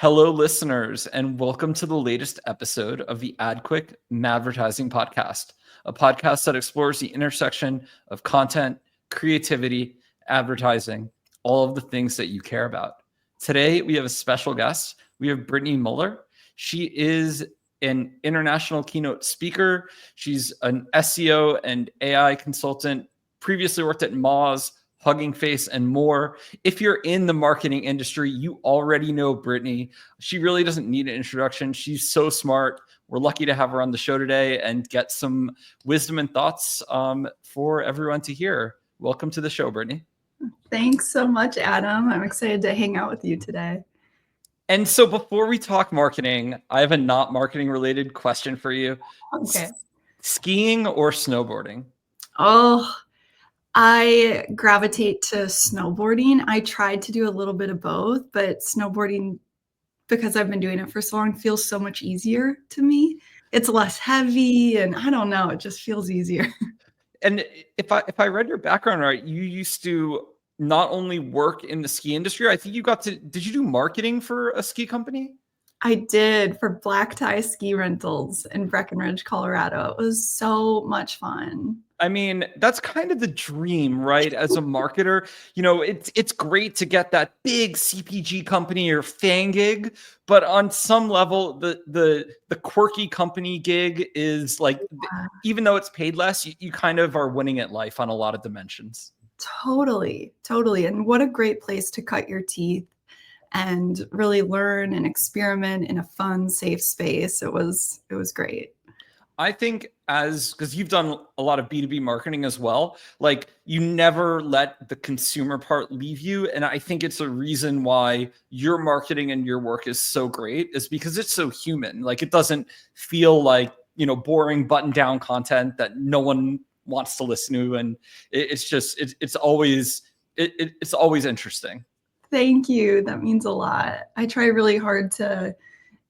Hello, listeners, and welcome to the latest episode of the AdQuick Madvertising Podcast, a podcast that explores the intersection of content, creativity, advertising, all of the things that you care about. Today, we have a special guest. We have Britney Muller. She is an international keynote speaker. She's an SEO and AI consultant, previously worked at Moz, Hugging Face, and more. If you're in the marketing industry, you already know Britney. She really doesn't need an introduction. She's so smart. We're lucky to have her on the show today and get some wisdom and thoughts for everyone to hear. Welcome to the show, Britney. Thanks so much, Adam. I'm excited to hang out with you today. And so before we talk marketing, I have a not marketing related question for you. Okay. Skiing or snowboarding? Oh, I gravitate to snowboarding. I tried to do a little bit of both, but snowboarding, because I've been doing it for so long, feels so much easier to me. It's less heavy, and I don't know, it just feels easier. And if I read your background right, you used to not only work in the ski industry, I think you did you do marketing for a ski company? I did, for Black Tie Ski Rentals in Breckenridge, Colorado. It was so much fun. I mean, that's kind of the dream, right? As a marketer, it's great to get that big CPG company or fan gig, but on some level, the quirky company gig is like, even though it's paid less, you kind of are winning at life on a lot of dimensions. Totally. And what a great place to cut your teeth and really learn and experiment in a fun, safe space. It was great. I think because you've done a lot of B2B marketing as well, like you never let the consumer part leave you. And I think it's a reason why your marketing and your work is so great is because it's so human. Like it doesn't feel like, boring button down content that no one wants to listen to. And it's always interesting. Thank you. That means a lot. I try really hard to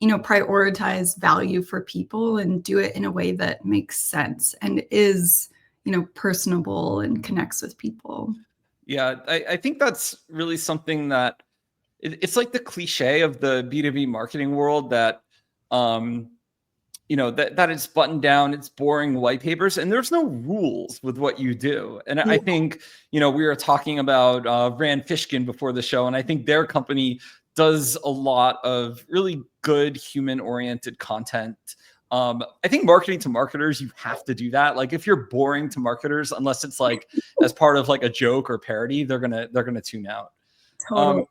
prioritize value for people and do it in a way that makes sense and is, personable and connects with people. Yeah, I think that's really something that it's like the cliche of the B2B marketing world that, that it's buttoned down, it's boring white papers, and there's no rules with what you do. And I think, we were talking about Rand Fishkin before the show, and I think their company does a lot of really good human-oriented content. I think marketing to marketers, you have to do that. Like if you're boring to marketers, unless it's like as part of like a joke or parody, they're gonna tune out. Totally.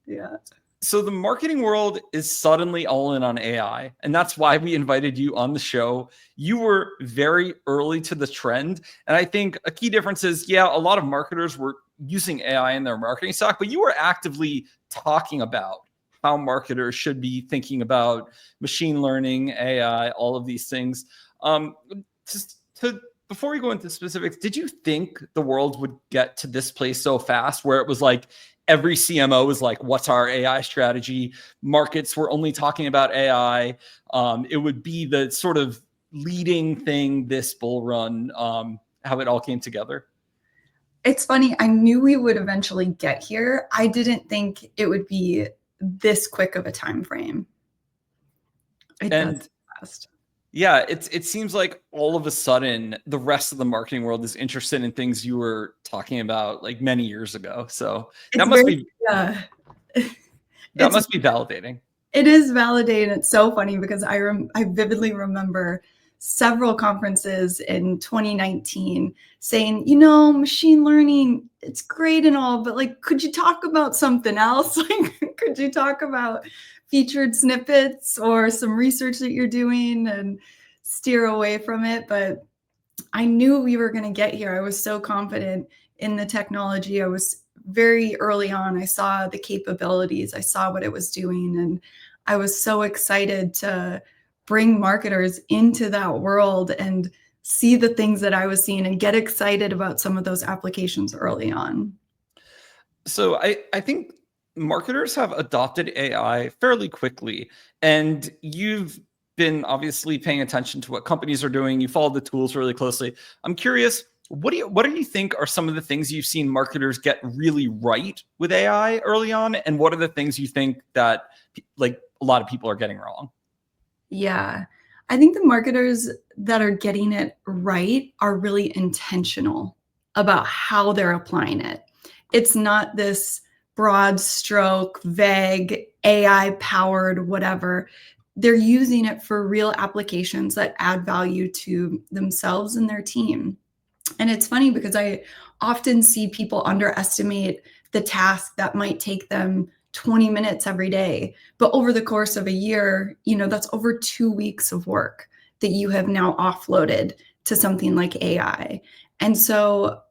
Yeah. So the marketing world is suddenly all in on AI, and that's why we invited you on the show. You were very early to the trend, and I think a key difference is, a lot of marketers were using AI in their marketing stack, but you were actively talking about how marketers should be thinking about machine learning, AI, all of these things. Before we go into specifics, did you think the world would get to this place so fast where it was like every CMO was like, what's our AI strategy? Markets were only talking about AI. It would be the sort of leading thing this bull run, how it all came together. It's funny. I knew we would eventually get here. I didn't think it would be this quick of a time frame. It does fast. Yeah, it seems like all of a sudden the rest of the marketing world is interested in things you were talking about like many years ago. So that must be validating. It is validating. It's so funny because I vividly remember several conferences in 2019 saying, machine learning, it's great and all, but like, could you talk about something else? Like, could you talk about featured snippets or some research that you're doing and steer away from it? But I knew we were going to get here. I was so confident in the technology. I was very early on. I saw the capabilities. I saw what it was doing. And I was so excited to bring marketers into that world and see the things that I was seeing and get excited about some of those applications early on. So I think marketers have adopted AI fairly quickly, and you've been obviously paying attention to what companies are doing. You follow the tools really closely. I'm curious, What do you think are some of the things you've seen marketers get really right with AI early on, and what are the things you think that like a lot of people are getting wrong? Yeah. I think the marketers that are getting it right are really intentional about how they're applying it. It's not this broad stroke, vague, AI powered, whatever. They're using it for real applications that add value to themselves and their team. And it's funny because I often see people underestimate the task that might take them 20 minutes every day. But over the course of a year, that's over 2 weeks of work that you have now offloaded to something like AI. And so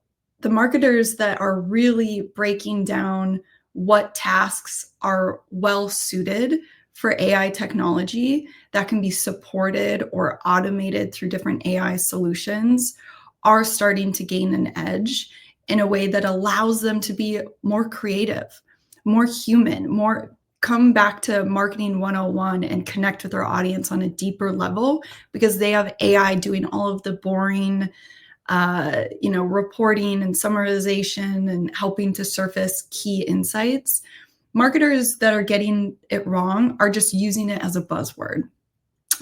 the marketers that are really breaking down what tasks are well suited for AI technology that can be supported or automated through different AI solutions are starting to gain an edge in a way that allows them to be more creative, more human, more come back to marketing 101 and connect with their audience on a deeper level because they have AI doing all of the boring reporting and summarization and helping to surface key insights. Marketers that are getting it wrong are just using it as a buzzword.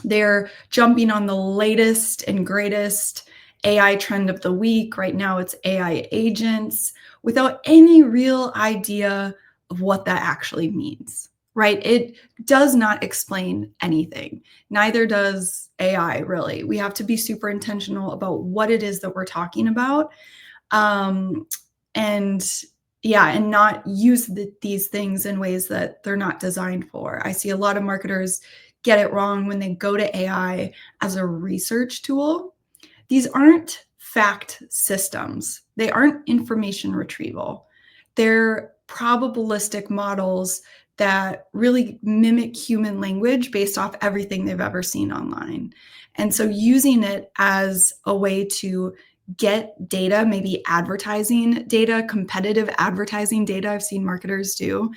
They're jumping on the latest and greatest AI trend of the week. Right now, it's AI agents without any real idea of what that actually means, right? It does not explain anything. Neither does AI, really. We have to be super intentional about what it is that we're talking about. Um, and yeah, and not use these things in ways that they're not designed for. I see a lot of marketers get it wrong when they go to AI as a research tool. These aren't fact systems, they aren't information retrieval. They're probabilistic models that really mimic human language based off everything they've ever seen online. And so using it as a way to get data, maybe advertising data, competitive advertising data, I've seen marketers do,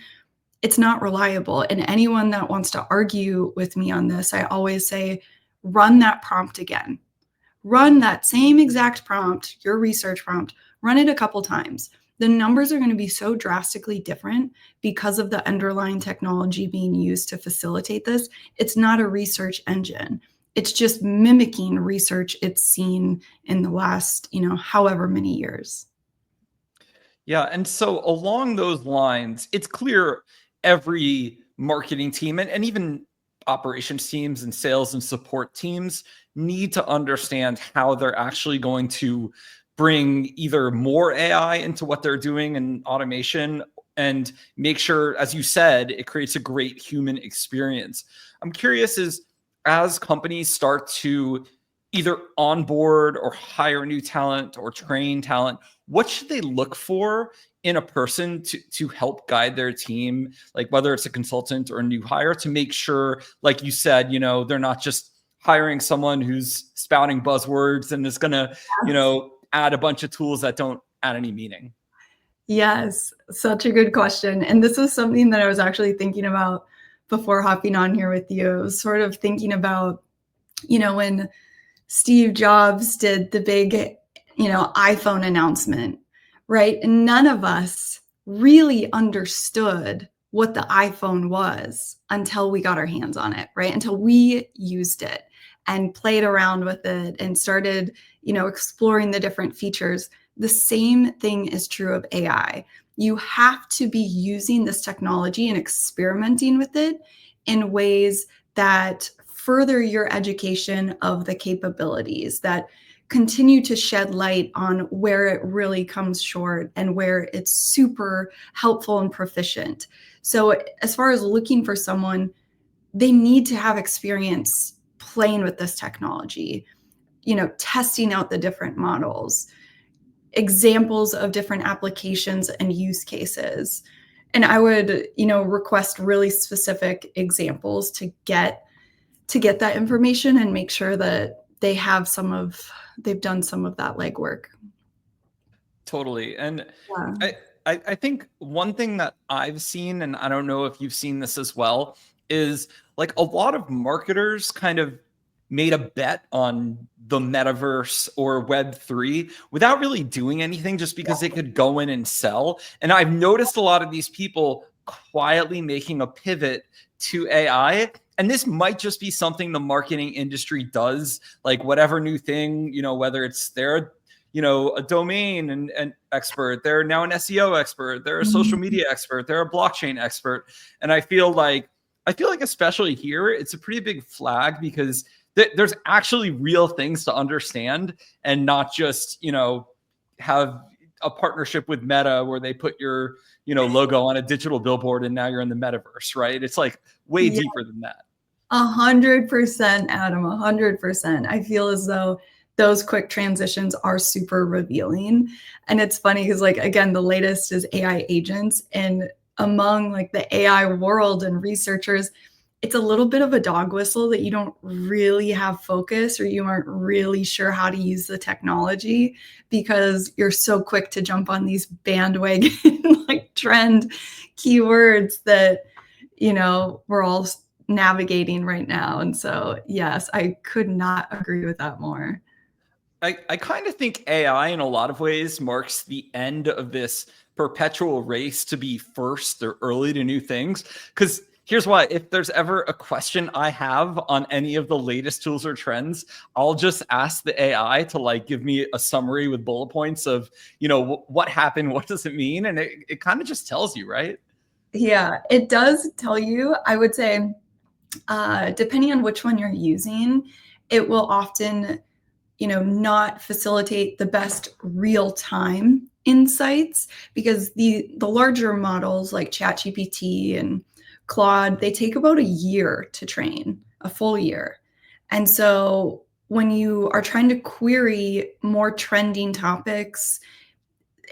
it's not reliable. And anyone that wants to argue with me on this, I always say, run that prompt again. Run that same exact prompt, your research prompt, run it a couple times. The numbers are going to be so drastically different because of the underlying technology being used to facilitate this. It's not a research engine. It's just mimicking research it's seen in the last, however many years. Yeah. And so along those lines, it's clear every marketing team and even operations teams and sales and support teams need to understand how they're actually going to bring either more AI into what they're doing and automation and make sure, as you said, it creates a great human experience. I'm curious is as companies start to either onboard or hire new talent or train talent, what should they look for in a person to help guide their team, like whether it's a consultant or a new hire, to make sure, like you said, they're not just hiring someone who's spouting buzzwords and is going to, add a bunch of tools that don't add any meaning. Yes, such a good question. And this is something that I was actually thinking about before hopping on here with you. I was sort of thinking about, when Steve Jobs did the big, iPhone announcement, right? And none of us really understood what the iPhone was until we got our hands on it, right? Until we used it and played around with it and started, exploring the different features. The same thing is true of AI. You have to be using this technology and experimenting with it in ways that further your education of the capabilities, that continue to shed light on where it really comes short and where it's super helpful and proficient. So, as far as looking for someone, they need to have experience playing with this technology, testing out the different models, examples of different applications and use cases. And I would, request really specific examples to get that information and make sure that they've done some of that legwork. Totally. And Yeah. I think one thing that I've seen, and I don't know if you've seen this as well, is like a lot of marketers kind of made a bet on the metaverse or Web3 without really doing anything, just because they could go in and sell. And I've noticed a lot of these people quietly making a pivot to AI. And this might just be something the marketing industry does, like whatever new thing, whether it's their a domain and expert, they're now an SEO expert, they're a social media expert, they're a blockchain expert. And I feel like especially here, it's a pretty big flag, because there's actually real things to understand, and not just, have a partnership with Meta where they put your, logo on a digital billboard and now you're in the metaverse, right? It's like way deeper than that. 100%, Adam, 100%. I feel as though those quick transitions are super revealing. And it's funny because, like, again, the latest is AI agents. And among like the AI world and researchers, it's a little bit of a dog whistle that you don't really have focus, or you aren't really sure how to use the technology, because you're so quick to jump on these bandwagon like trend keywords that, we're all navigating right now. And so, yes, I could not agree with that more. I kind of think AI in a lot of ways marks the end of this perpetual race to be first or early to new things. Because here's why: if there's ever a question I have on any of the latest tools or trends, I'll just ask the AI to like give me a summary with bullet points of, what happened, what does it mean? And it kind of just tells you, right? Yeah, it does tell you. I would say, depending on which one you're using, it will often, not facilitate the best real-time insights, because the larger models like ChatGPT and Claude, they take about a year to train, a full year. And so when you are trying to query more trending topics,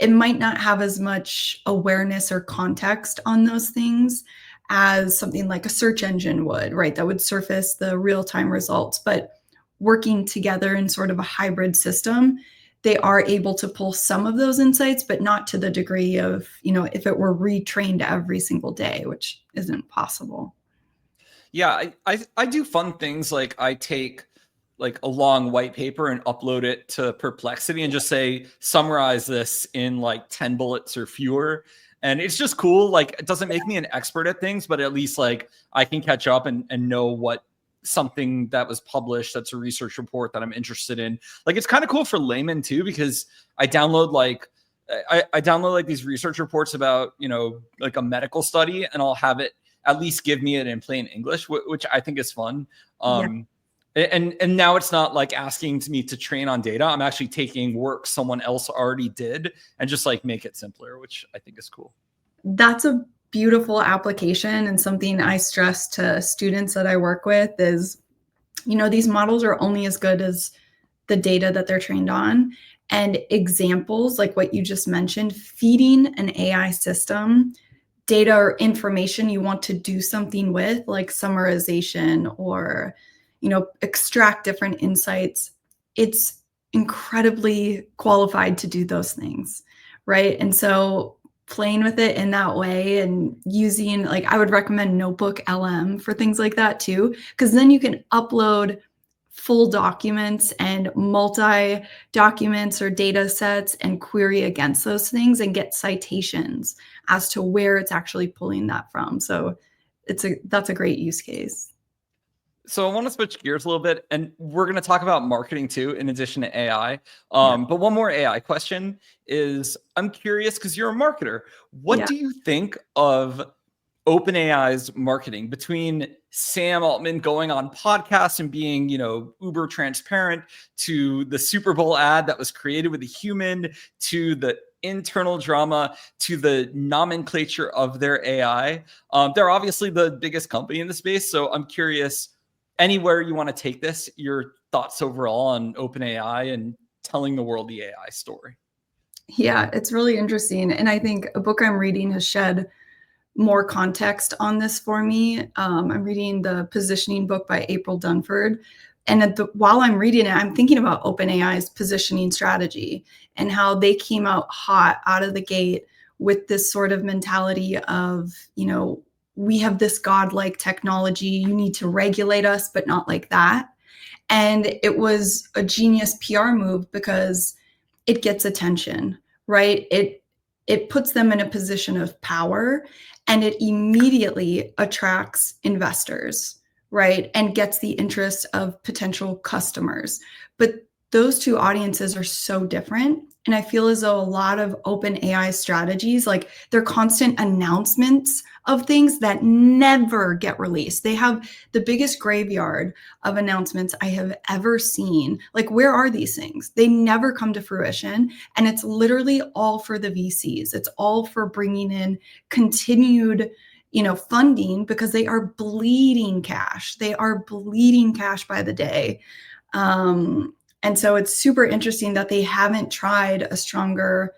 it might not have as much awareness or context on those things as something like a search engine would, right? That would surface the real-time results. But working together in sort of a hybrid system, they are able to pull some of those insights, but not to the degree of, if it were retrained every single day, which isn't possible. Yeah, I do fun things, like I take like a long white paper and upload it to Perplexity and just say, summarize this in like 10 bullets or fewer. And it's just cool. Like, it doesn't make me an expert at things, but at least like I can catch up and know what something that was published that's a research report that I'm interested in. Like, it's kind of cool for laymen too, because I download like I download like these research reports about, like a medical study, and I'll have it at least give me it in plain English, which I think is fun. Yeah. And now it's not like asking me to train on data. I'm actually taking work someone else already did and just like make it simpler, which I think is cool. That's a beautiful application, and something I stress to students that I work with is, these models are only as good as the data that they're trained on. And examples like what you just mentioned, feeding an AI system data or information you want to do something with, like summarization or, extract different insights, it's incredibly qualified to do those things, right? And so playing with it in that way and using, like, I would recommend Notebook LM for things like that too, because then you can upload full documents and multi documents or data sets and query against those things and get citations as to where it's actually pulling that from. So that's a great use case. So I want to switch gears a little bit, and we're going to talk about marketing too, in addition to AI. Yeah. But one more AI question is, I'm curious, because you're a marketer, what Yeah. do you think of OpenAI's marketing, between Sam Altman going on podcasts and being, uber transparent, to the Super Bowl ad that was created with a human, to the internal drama, to the nomenclature of their AI. They're obviously the biggest company in the space. So I'm curious, anywhere you want to take this, your thoughts overall on OpenAI and telling the world the AI story. Yeah, it's really interesting. And I think a book I'm reading has shed more context on this for me. I'm reading the Positioning book by April Dunford. And while I'm reading it, I'm thinking about OpenAI's positioning strategy and how they came out hot out of the gate with this sort of mentality of, we have this godlike technology. You need to regulate us, but not like that. And it was a genius PR move because it gets attention, right? It puts them in a position of power, and it immediately attracts investors, right? And gets the interest of potential customers. But those two audiences are so different. And I feel as though a lot of OpenAI strategies, like their constant announcements of things that never get released. They have the biggest graveyard of announcements I have ever seen. Like, where are these things? They never come to fruition. And it's literally all for the VCs. It's all for bringing in continued funding, because they are bleeding cash. They are bleeding cash by the day. And so it's super interesting that they haven't tried a stronger,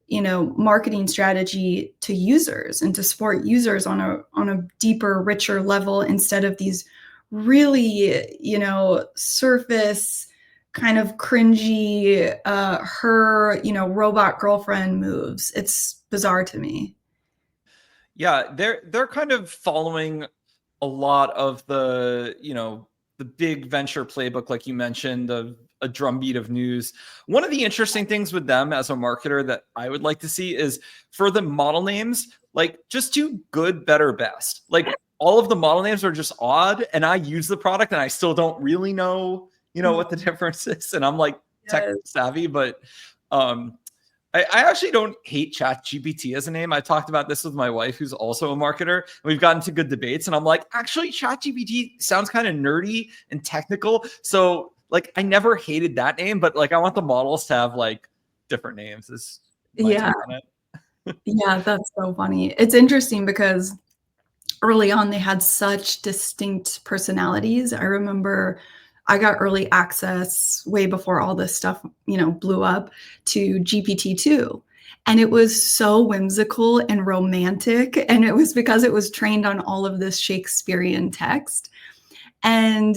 marketing strategy to users and to support users on a deeper, richer level, instead of these really, surface kind of cringy, robot girlfriend moves. It's bizarre to me. Yeah, they're kind of following a lot of the big venture playbook, like you mentioned, of a drumbeat of news. One of the interesting things with them as a marketer that I would like to see is for the model names, like just do good, better, best. Like all of the model names are just odd, and I use the product and I still don't really know, what the difference is. And I'm like tech savvy, but I actually don't hate ChatGPT as a name. I talked about this with my wife, who's also a marketer, and we've gotten to good debates. And I'm like, actually, ChatGPT sounds kind of nerdy and technical. So, like, I never hated that name, but like, I want the models to have like different names. Is my Yeah. take on it. Yeah, that's so funny. It's interesting because early on they had such distinct personalities. I remember I got early access way before all this stuff, blew up, to GPT-2. And it was so whimsical and romantic. And it was because it was trained on all of this Shakespearean text. And,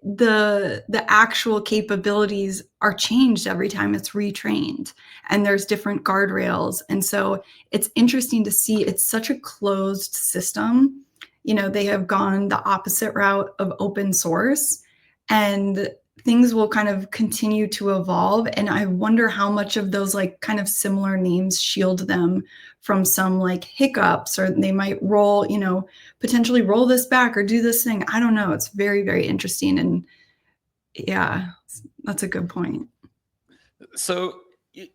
the actual capabilities are changed every time it's retrained, and there's different guardrails. And so it's interesting to see, it's such a closed system. They have gone the opposite route of open source, and things will kind of continue to evolve. And I wonder how much of those like kind of similar names shield them from some like hiccups, or they might roll, potentially roll this back or do this thing. I don't know. It's very, very interesting. And yeah, that's a good point. So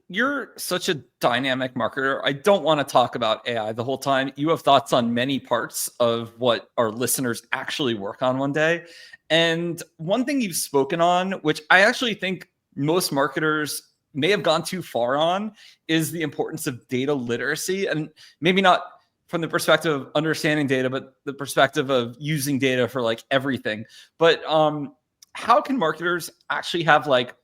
you're such a dynamic marketer. I don't want to talk about AI the whole time. You have thoughts on many parts of what our listeners actually work on one day. And one thing you've spoken on, which I actually think most marketers may have gone too far on, is the importance of data literacy. And maybe not from the perspective of understanding data, but the perspective of using data for like everything. But how can marketers actually have like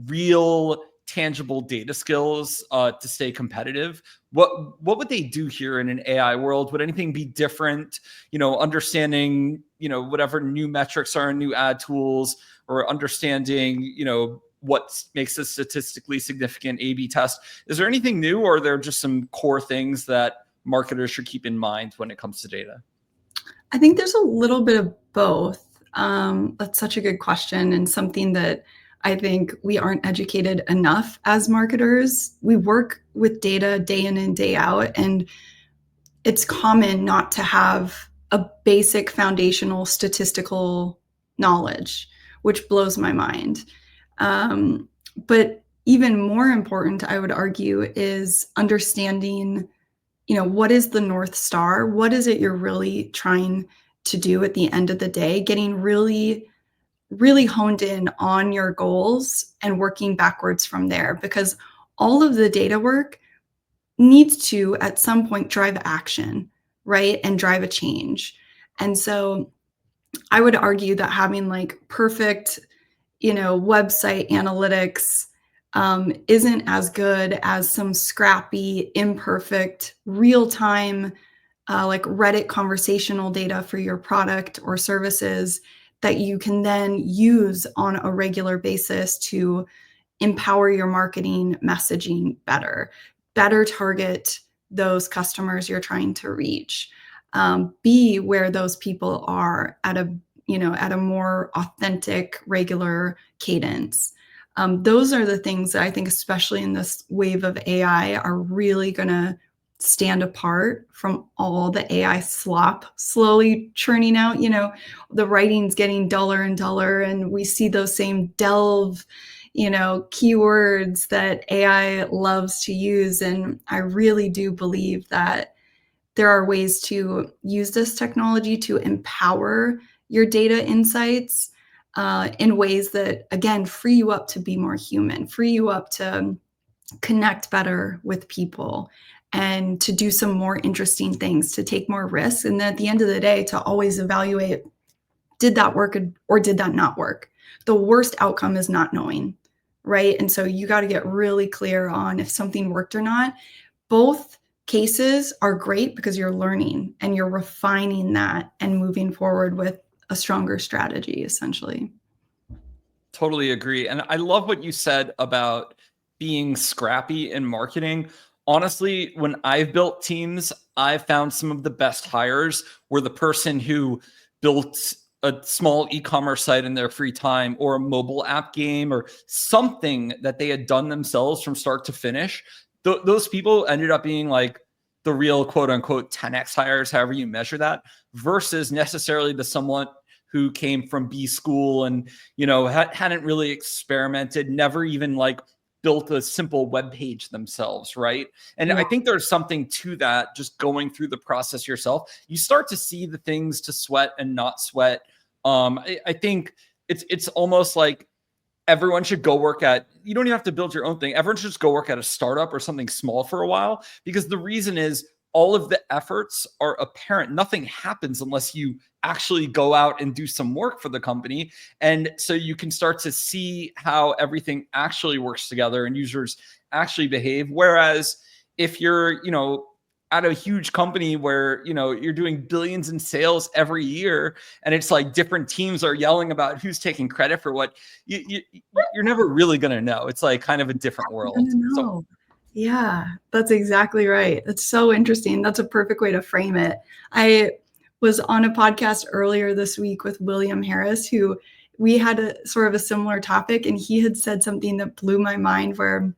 real tangible data skills to stay competitive? What would they do here in an AI world? Would anything be different? Understanding whatever new metrics are in new ad tools, or understanding what makes a statistically significant A/B test. Is there anything new, or are there just some core things that marketers should keep in mind when it comes to data? I think there's a little bit of both. That's such a good question, and something that I think we aren't educated enough as marketers. We work with data day in and day out, and it's common not to have a basic foundational statistical knowledge, which blows my mind. But even more important, I would argue, is understanding, what is the North Star? What is it you're really trying to do at the end of the day? Getting really, really honed in on your goals and working backwards from there, because all of the data work needs to at some point drive action, right? And drive a change. And so I would argue that having like perfect, website analytics isn't as good as some scrappy, imperfect, real time, like Reddit conversational data for your product or services that you can then use on a regular basis to empower your marketing messaging better target those customers you're trying to reach, be where those people are at a at a more authentic, regular cadence. Those are the things that I think, especially in this wave of AI, are really going to stand apart from all the AI slop slowly churning out. The writing's getting duller and duller, and we see those same delve, keywords that AI loves to use. And I really do believe that there are ways to use this technology to empower your data insights in ways that, again, free you up to be more human, free you up to connect better with people, and to do some more interesting things, to take more risks. And then at the end of the day, to always evaluate, did that work or did that not work? The worst outcome is not knowing, right? And so you got to get really clear on if something worked or not. Both cases are great because you're learning and you're refining that and moving forward with a stronger strategy, essentially. Totally agree. And I love what you said about being scrappy in marketing. Honestly, when I've built teams, I've found some of the best hires were the person who built a small e-commerce site in their free time, or a mobile app game, or something that they had done themselves from start to finish. Those people ended up being like the real quote unquote 10x hires, however you measure that, versus necessarily the someone who came from B school and, hadn't really experimented, never even like built a simple web page themselves, right? And Yeah. I think there's something to that, just going through the process yourself. You start to see the things to sweat and not sweat. I think it's almost like everyone should go work at, you don't even have to build your own thing. Everyone should just go work at a startup or something small for a while, because the reason is all of the efforts are apparent. Nothing happens unless you actually go out and do some work for the company. And so you can start to see how everything actually works together and users actually behave. Whereas if you're, at a huge company where, you're doing billions in sales every year, and it's like different teams are yelling about who's taking credit for what, you're never really going to know. It's like kind of a different world. So Yeah, that's exactly right. That's so interesting. That's a perfect way to frame it. I was on a podcast earlier this week with William Harris, who we had a sort of a similar topic, and he had said something that blew my mind, where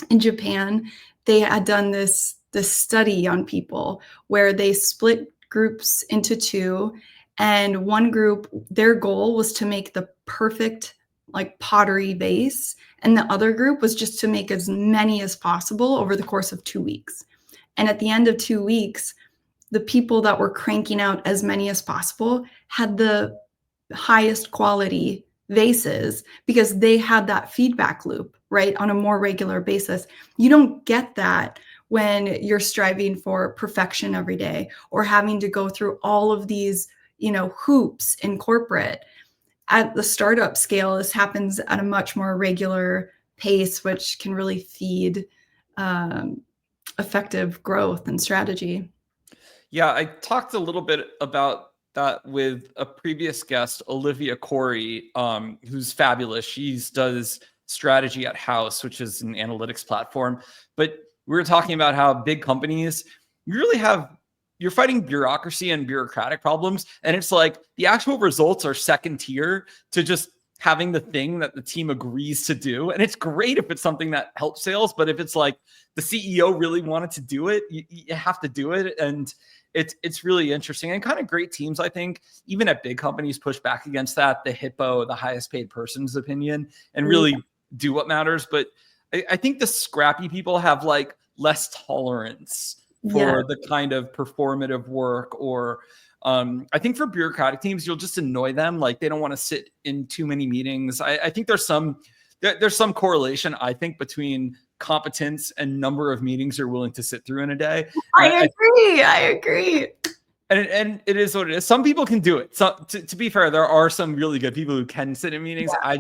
in Japan, they had done this study on people where they split groups into two, and one group, their goal was to make the perfect like pottery vase, and the other group was just to make as many as possible over the course of 2 weeks. And at the end of 2 weeks, the people that were cranking out as many as possible had the highest quality vases, because they had that feedback loop, right, on a more regular basis. You don't get that when you're striving for perfection every day, or having to go through all of these, hoops in corporate. At the startup scale, this happens at a much more regular pace, which can really feed effective growth and strategy. yeah, I talked a little bit about that with a previous guest, Olivia Corey, who's fabulous. She does strategy at House, which is an analytics platform. But we were talking about how big companies, you really have, you're fighting bureaucracy and bureaucratic problems. And it's like the actual results are second tier to just having the thing that the team agrees to do. And it's great if it's something that helps sales, but if it's like the CEO really wanted to do it, you have to do it. And it's really interesting, and kind of great teams, I think, even at big companies, push back against that, the hippo, the highest paid person's opinion, and really do what matters. But I think the scrappy people have like less tolerance for the kind of performative work, or I think for bureaucratic teams, you'll just annoy them. Like they don't want to sit in too many meetings. I think there's some correlation, I think, between competence and number of meetings you're willing to sit through in a day. I agree. And it is what it is. Some people can do it. So to be fair, there are some really good people who can sit in meetings. Yeah.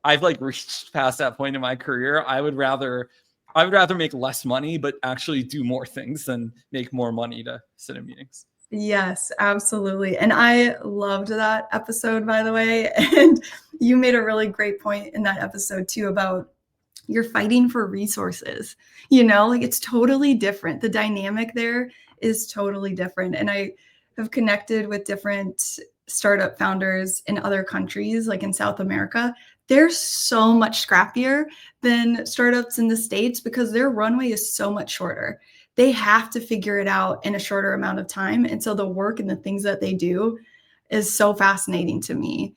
I've like reached past that point in my career. I would rather make less money, but actually do more things than make more money to sit in meetings. Yes, absolutely. And I loved that episode, by the way. And you made a really great point in that episode too, about you're fighting for resources, like it's totally different. The dynamic there is totally different. And I have connected with different startup founders in other countries, like in South America, they're so much scrappier than startups in the States because their runway is so much shorter. They have to figure it out in a shorter amount of time. And so the work and the things that they do is so fascinating to me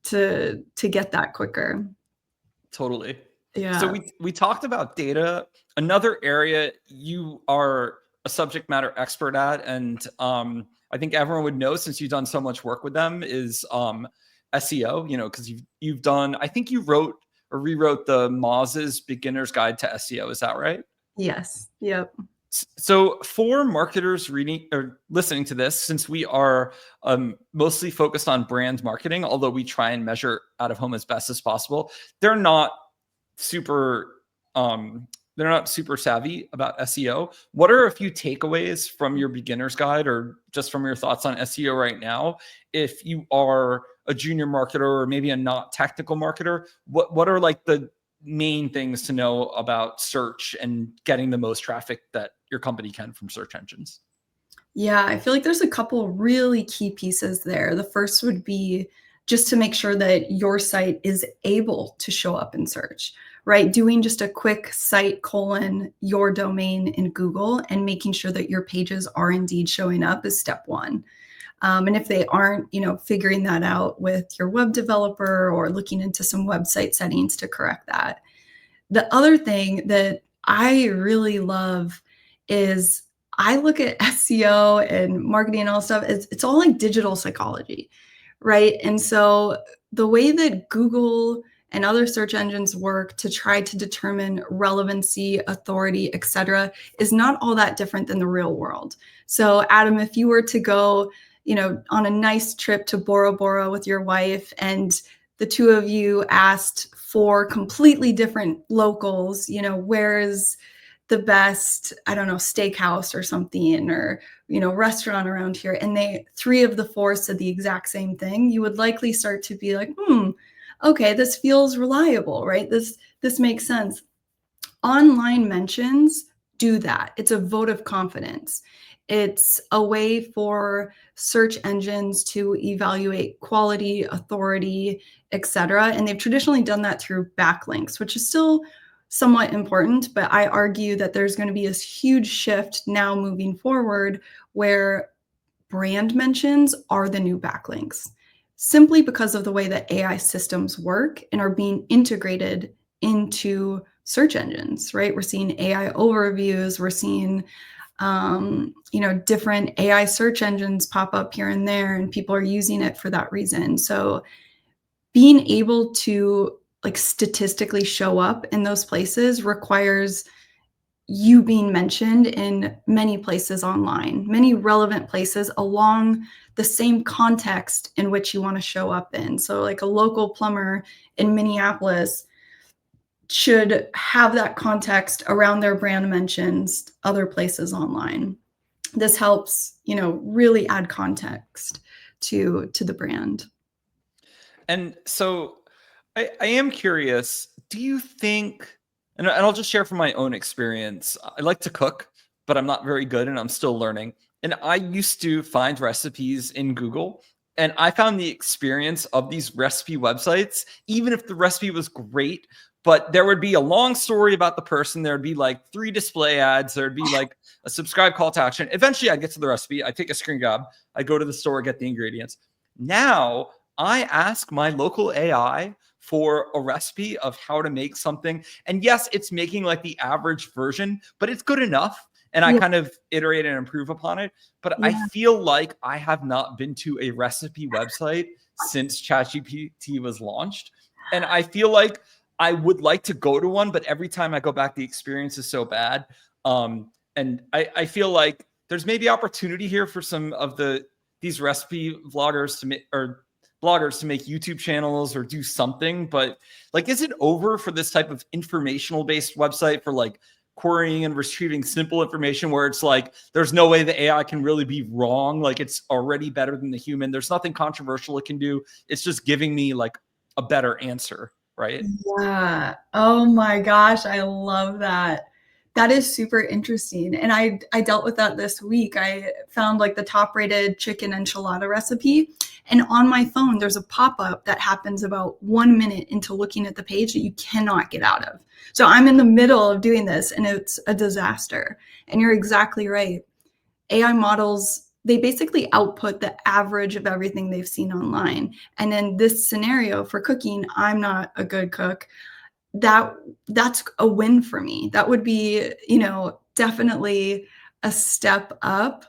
to get that quicker. Totally. So Yeah. we talked about data. Another area you are a subject matter expert at, and I think everyone would know since you've done so much work with them, is SEO. You know, because you've done. I think you wrote or rewrote the Moz's Beginner's Guide to SEO. Is that right? Yes. Yep. So for marketers reading or listening to this, since we are mostly focused on brand marketing, although we try and measure out of home as best as possible, they're not super they're not super savvy about SEO. What are a few takeaways from your beginner's guide or just from your thoughts on SEO right now? If you are a junior marketer or maybe a not technical marketer, what are like the main things to know about search and getting the most traffic that your company can from search engines? Yeah, I feel like there's a couple really key pieces there. The first would be just to make sure that your site is able to show up in search, right? Doing just a quick site colon your domain in Google and making sure that your pages are indeed showing up is step one. And if they aren't, figuring that out with your web developer or looking into some website settings to correct that. The other thing that I really love is I look at SEO and marketing and all stuff, it's all like digital psychology, right? And so the way that Google and other search engines work to try to determine relevancy, authority, etc., is not all that different than the real world. So, Adam, if you were to go, on a nice trip to Bora Bora with your wife and the two of you asked for completely different locals, where is the best, I don't know, steakhouse or something, or, restaurant around here. And three of the four said the exact same thing. You would likely start to be like, okay, this feels reliable, right? This makes sense. Online mentions do that. It's a vote of confidence. It's a way for search engines to evaluate quality, authority, etc. And they've traditionally done that through backlinks, which is still somewhat important, but I argue that there's going to be this huge shift now moving forward where brand mentions are the new backlinks, simply because of the way that AI systems work and are being integrated into search engines, right? We're seeing AI overviews, we're seeing different AI search engines pop up here and there, and people are using it for that reason. So being able to like statistically show up in those places requires you being mentioned in many places online, many relevant places along the same context in which you want to show up in. So like a local plumber in Minneapolis should have that context around their brand mentions other places online. This helps, really add context to the brand. And so I am curious, do you think, and I'll just share from my own experience, I like to cook, but I'm not very good and I'm still learning. And I used to find recipes in Google, and I found the experience of these recipe websites, even if the recipe was great, but there would be a long story about the person. There'd be like 3 display ads. There'd be like a subscribe call to action. Eventually, I get to the recipe. I take a screen grab. I go to the store, get the ingredients. Now, I ask my local AI for a recipe of how to make something. And yes, it's making like the average version, but it's good enough. And I Yeah, kind of iterate and improve upon it. But I yeah, feel like I have not been to a recipe website since ChatGPT was launched. And I feel like I would like to go to one, but every time I go back, the experience is so bad. And I feel like there's maybe opportunity here for some of these recipe vloggers to make or bloggers to make YouTube channels or do something. But like, is it over for this type of informational based website for like querying and retrieving simple information where it's like, there's no way the AI can really be wrong. Like it's already better than the human. There's nothing controversial it can do. It's just giving me like a better answer. Right. yeah. Oh my gosh, I love that. That is super interesting. And I dealt with that this week. I found like the top rated chicken enchilada recipe, And on my phone, there's a pop-up that happens about 1 minute into looking at the page that you cannot get out of. So I'm in the middle of doing this and it's a disaster. And you're exactly right. AI models, they basically output the average of everything they've seen online. And in this scenario for cooking, I'm not a good cook. That's a win for me. That would be, definitely a step up.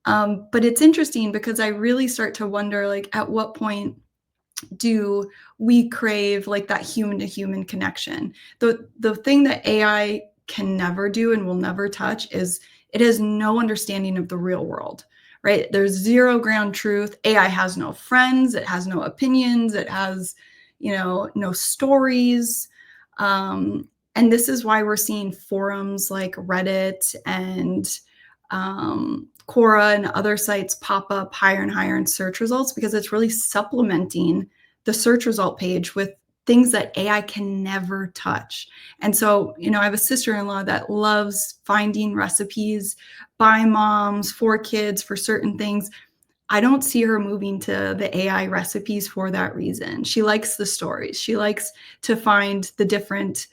But it's interesting because I really start to wonder, like, at what point do we crave like that human to human connection? The thing that AI can never do and will never touch is it has no understanding of the real world, right? There's zero ground truth. AI has no friends, it has no opinions, it has, no stories. And this is why we're seeing forums like Reddit and Quora and other sites pop up higher and higher in search results, because it's really supplementing the search result page with things that AI can never touch. And so, I have a sister-in-law that loves finding recipes by moms for kids for certain things. I don't see her moving to the AI recipes for that reason. She likes the stories. She likes to find the different,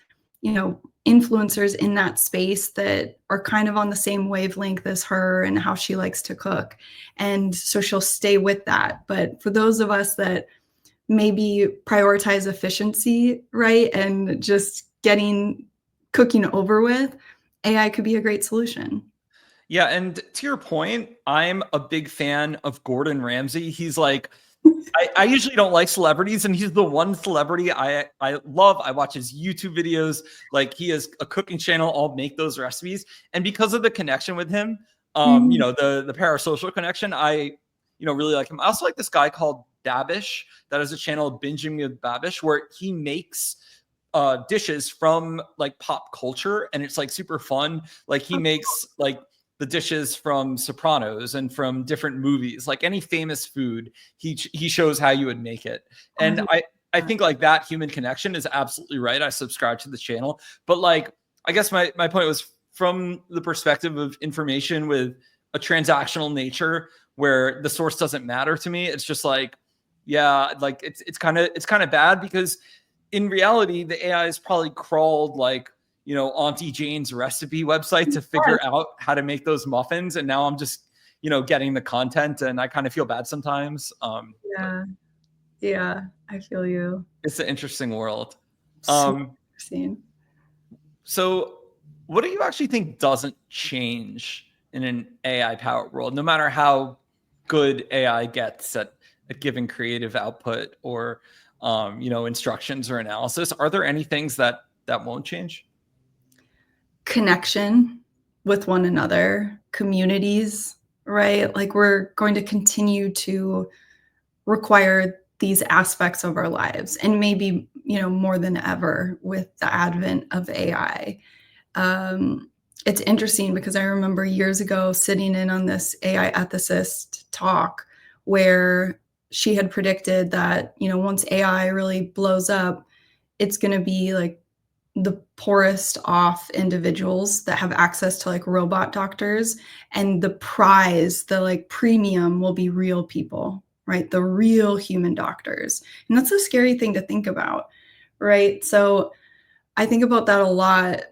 influencers in that space that are kind of on the same wavelength as her and how she likes to cook. And so she'll stay with that. But for those of us that maybe prioritize efficiency, right, and just getting cooking over with, AI could be a great solution. Yeah, and to your point, I'm a big fan of Gordon Ramsay. He's like, I usually don't like celebrities, and he's the one celebrity I love. I watch his YouTube videos. Like, he has a cooking channel. I'll make those recipes, and because of the connection with him, Mm. the parasocial connection, I really like him. I also like this guy called Babish that has a channel, Binging with Babish, where he makes dishes from like pop culture, and it's like super fun. Like, he makes like the dishes from Sopranos and from different movies, like any famous food, he shows how you would make it. I And love I that. think like that human connection is absolutely right. I subscribe to the channel, but like, I guess my point was from the perspective of information with a transactional nature where the source doesn't matter to me. It's just like, yeah, like it's kind of bad, because in reality, the AI has probably crawled like, Auntie Jane's recipe website to figure Yes. out how to make those muffins. And now I'm just, getting the content, and I kind of feel bad sometimes. But Yeah. Yeah. I feel you. it's an interesting world. So Um, interesting. so what do you actually think doesn't change in an AI powered world, no matter how good AI gets at giving creative output or, instructions or analysis? Are there any things that won't change? Connection with one another, communities, right? Like, we're going to continue to require these aspects of our lives, and maybe, more than ever with the advent of AI. It's interesting because I remember years ago sitting in on this AI ethicist talk where she had predicted that, once AI really blows up, it's going to be like the poorest off individuals that have access to like robot doctors, and the prize, the like premium, will be real people, right? The real human doctors. And that's a scary thing to think about, right? So I think about that a lot.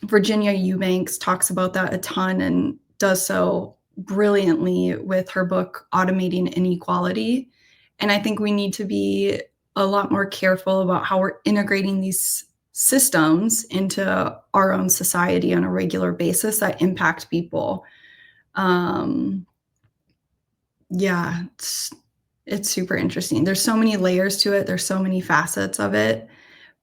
Virginia Eubanks talks about that a ton and does so brilliantly with her book Automating Inequality. And I think we need to be a lot more careful about how we're integrating these systems into our own society on a regular basis that impact people. Um, yeah, it's super interesting. There's so many layers to it. There's so many facets of it,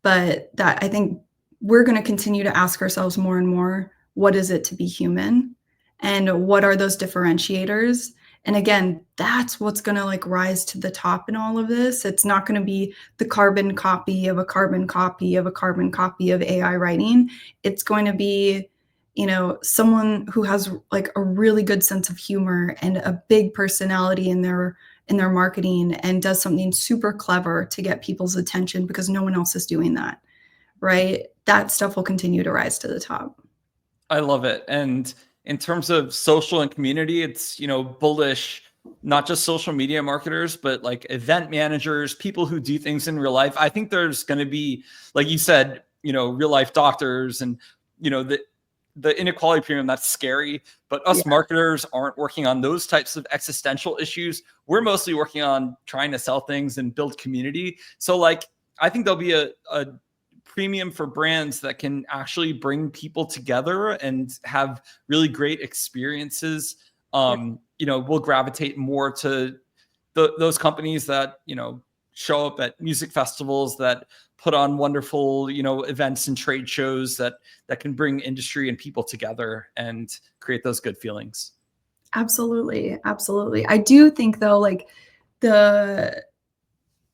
but that I think we're going to continue to ask ourselves more and more, what is it to be human, and what are those differentiators? And again, that's what's going to like rise to the top in all of this. It's not going to be the carbon copy of a carbon copy of a carbon copy of AI writing. It's going to be, someone who has like a really good sense of humor and a big personality in their marketing, and does something super clever to get people's attention because no one else is doing that, right? That stuff will continue to rise to the top. I love it. And in terms of social and community, it's, bullish not just social media marketers, but like event managers, people who do things in real life. I think there's going to be, like you said, real life doctors and, the inequality premium, that's scary. But us marketers aren't working on those types of existential issues. We're mostly working on trying to sell things and build community. So like, I think there'll be a premium for brands that can actually bring people together and have really great experiences. We'll gravitate more to those companies that, show up at music festivals, that put on wonderful, events and trade shows that can bring industry and people together and create those good feelings. Absolutely. Absolutely. I do think though, like the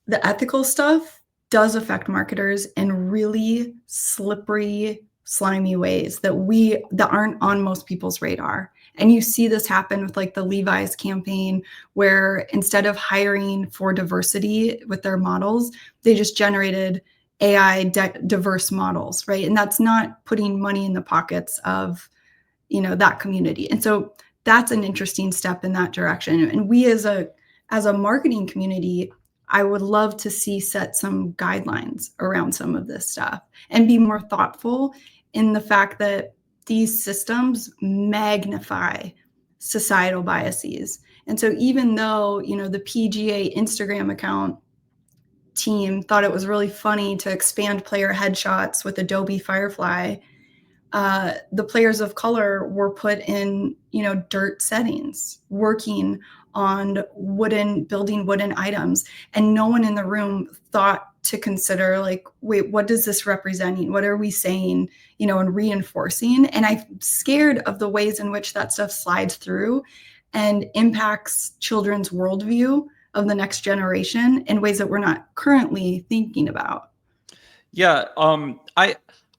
ethical stuff does affect marketers in really slippery, slimy ways that aren't on most people's radar. And you see this happen with like the Levi's campaign, where instead of hiring for diversity with their models, they just generated AI diverse models, right? And that's not putting money in the pockets of, that community. And so that's an interesting step in that direction. And we as a marketing community, I would love to see set some guidelines around some of this stuff and be more thoughtful in the fact that these systems magnify societal biases. And so even though, the PGA Instagram account team thought it was really funny to expand player headshots with Adobe Firefly, the players of color were put in, dirt settings, working on building wooden items. And no one in the room thought to consider like, wait, what is this representing? What are we saying, and reinforcing? And I'm scared of the ways in which that stuff slides through and impacts children's worldview of the next generation in ways that we're not currently thinking about. Yeah.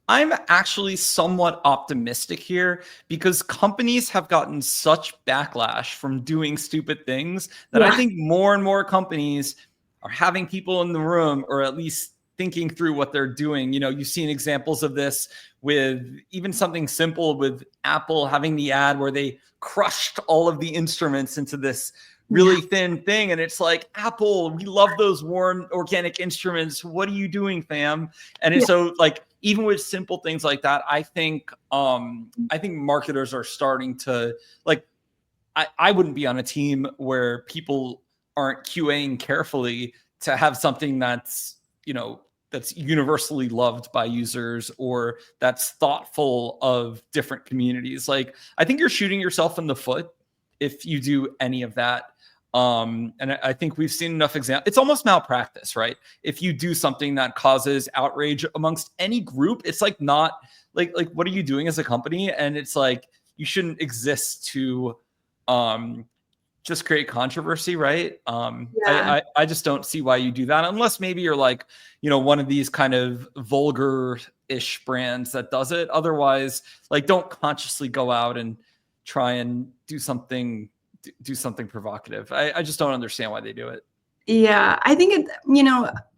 I'm actually somewhat optimistic here because companies have gotten such backlash from doing stupid things that I think more and more companies are having people in the room, or at least thinking through what they're doing. You've seen examples of this with even something simple with Apple having the ad where they crushed all of the instruments into this really thin thing. And it's like, Apple, we love those worn organic instruments. What are you doing, fam? And so like, even with simple things like that, I think marketers are starting to like, I wouldn't be on a team where people aren't QAing carefully to have something that's, that's universally loved by users, or that's thoughtful of different communities. Like, I think you're shooting yourself in the foot if you do any of that. And I think we've seen enough examples. It's almost malpractice, right? If you do something that causes outrage amongst any group, it's like not like what are you doing as a company? And it's like, you shouldn't exist to just create controversy, right? I just don't see why you do that, unless maybe you're like, one of these kind of vulgar-ish brands that does it. Otherwise, like, don't consciously go out and try and do something provocative. I just don't understand why they do it. Yeah, I think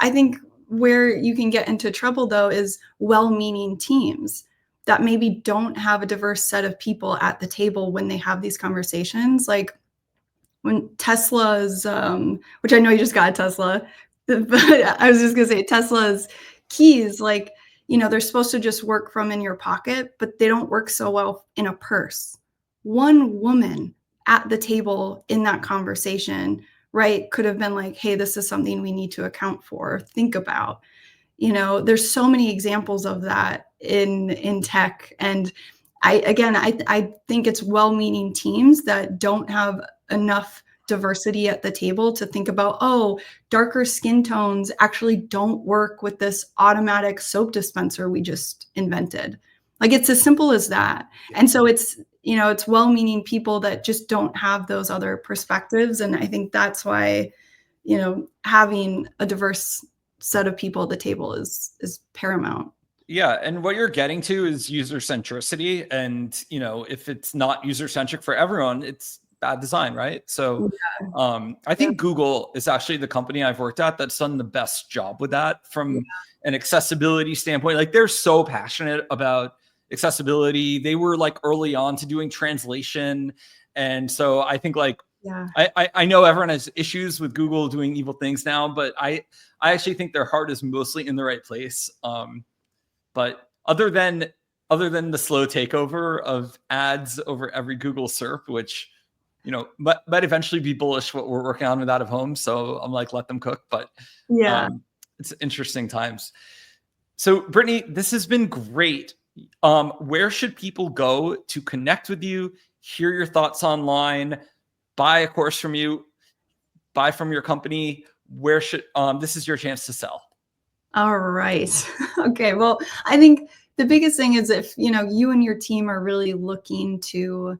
I think where you can get into trouble though is well-meaning teams that maybe don't have a diverse set of people at the table when they have these conversations. Like when Tesla's, which I know you just got a Tesla, but I was just gonna say Tesla's keys, like, they're supposed to just work from in your pocket, but they don't work so well in a purse. One woman at the table in that conversation, right, could have been like, hey, this is something we need to account for, think about. There's so many examples of that in tech. And I think it's well-meaning teams that don't have enough diversity at the table to think about, oh, darker skin tones actually don't work with this automatic soap dispenser we just invented. Like, it's as simple as that. And so it's well-meaning people that just don't have those other perspectives. And I think that's why, having a diverse set of people at the table is paramount. Yeah, and what you're getting to is user centricity, and if it's not user centric for everyone, it's bad design, right? So I think Google is actually the company I've worked at that's done the best job with that from an accessibility standpoint. Like, they're so passionate about accessibility. They were like early on to doing translation, and so I think like Yeah. I know everyone has issues with Google doing evil things now, but I actually think their heart is mostly in the right place. But other than the slow takeover of ads over every Google SERP, which might eventually be bullish what we're working on with out of home. So I'm like, let them cook. But Yeah. it's interesting times. So Brittany, this has been great. Where should people go to connect with you, hear your thoughts online, buy a course from you, buy from your company? Where should this is your chance to sell? All right. Okay. Well, I think the biggest thing is if, you and your team are really looking to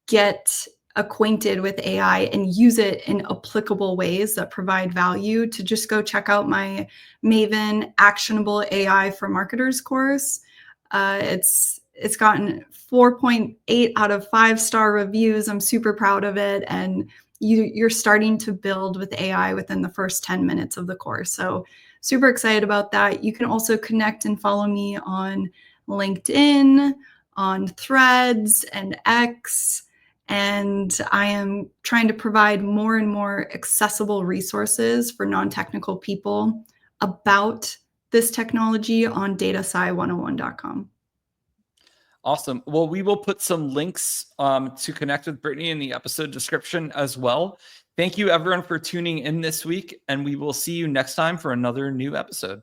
get acquainted with AI and use it in applicable ways that provide value, to just go check out my Maven Actionable AI for Marketers course. It's gotten 4.8 out of 5-star reviews. I'm super proud of it. And you're starting to build with AI within the first 10 minutes of the course. So super excited about that. You can also connect and follow me on LinkedIn, on Threads and X. And I am trying to provide more and more accessible resources for non-technical people about this technology on datasci101.com. Awesome. Well, we will put some links to connect with Brittany in the episode description as well. Thank you, everyone, for tuning in this week, and we will see you next time for another new episode.